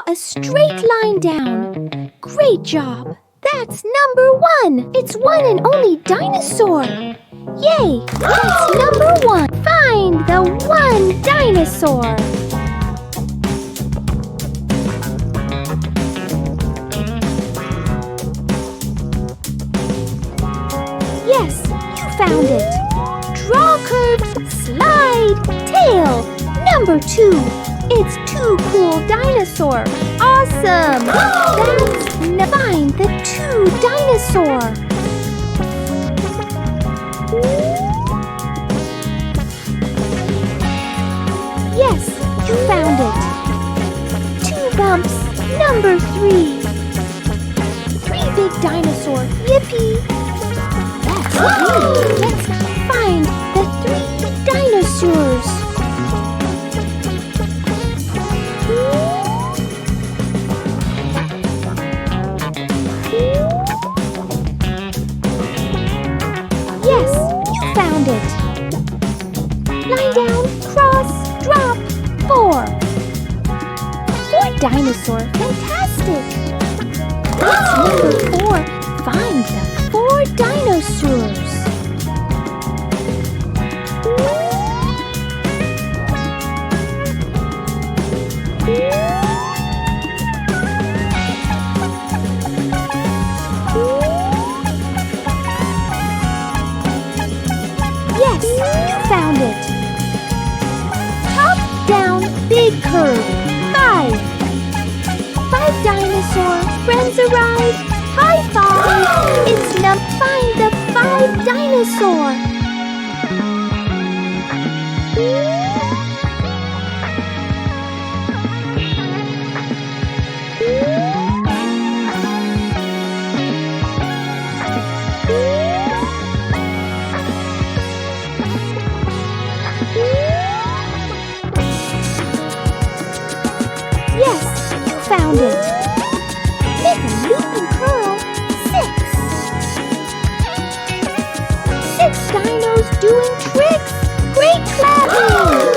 a straight line down. Great job! That's number 1. It's one and only dinosaur. Yay! That's number 1. Find the one dinosaur. Yes, you found it. Draw curve, slide, tail. Number 2. It's Too Cool Dinosaur. Awesome! That's find the 2 dinosaur. Yes, you found it. 2 bumps. Number 3. 3 big dinosaur. Yippee! That's me. Let's find the 3 dinosaurs. Yes, you found it. Line down, cross, drop, 4. 4 dinosaur. Fantastic. That's number 4. Find the 4 dinosaurs. Yes, you found it. Top, down, big curve. 5. 5 dinosaur. Friends arrive. High five. It's find the 5 dinosaur. Yes, you found it. Make a loop and curl. 6. 6 dinos doing tricks. Great clapping.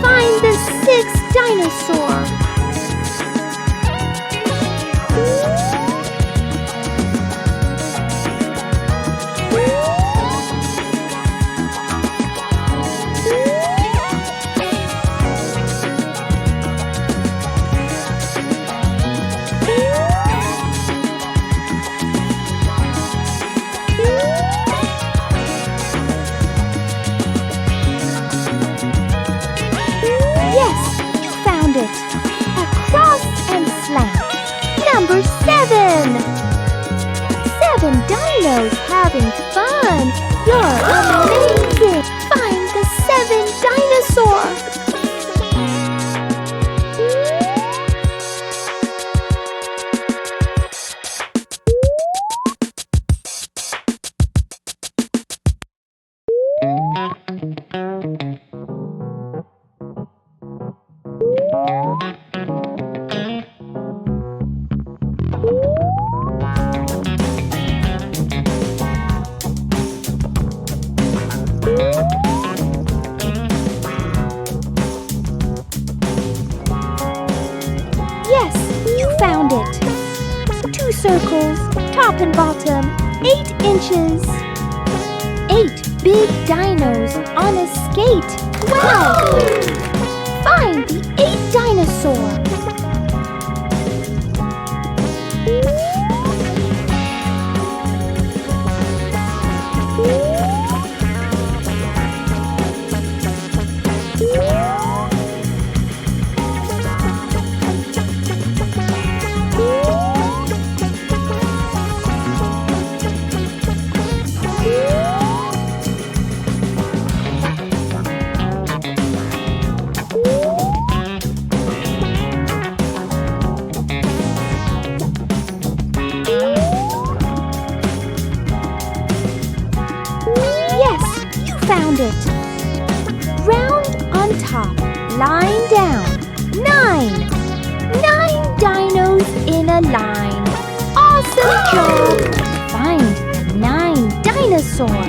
Find the 6th dinosaur. Across and slant. Number 7. 7 dinos having fun. You're amazing. Find the 7 dinosaur. Yes, you found it. 2 circles, top and bottom, 8 inches. 8 big dinos on a skate. Wow! Find the 8 dinosaur. Found it. Round on top, line down. 9. 9 dinos in a line. Awesome job! Find the 9 dinosaur.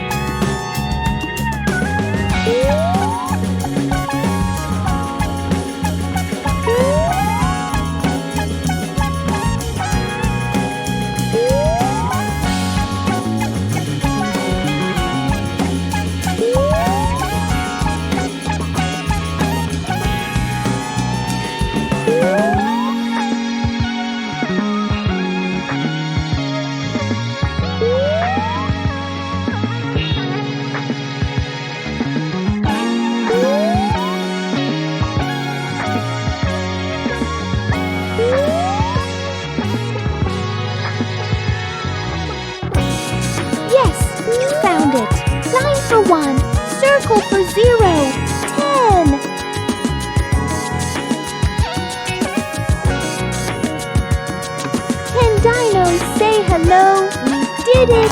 Hello, we did it!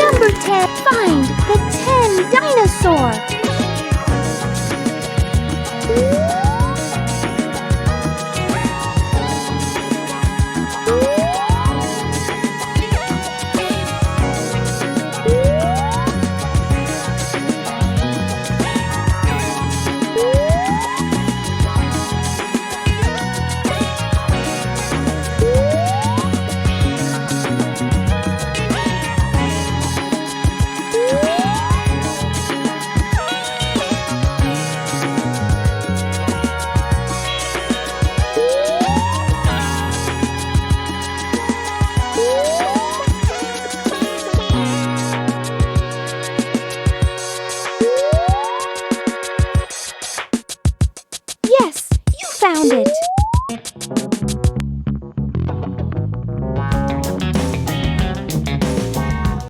Number 10. Find the 10 dinosaur.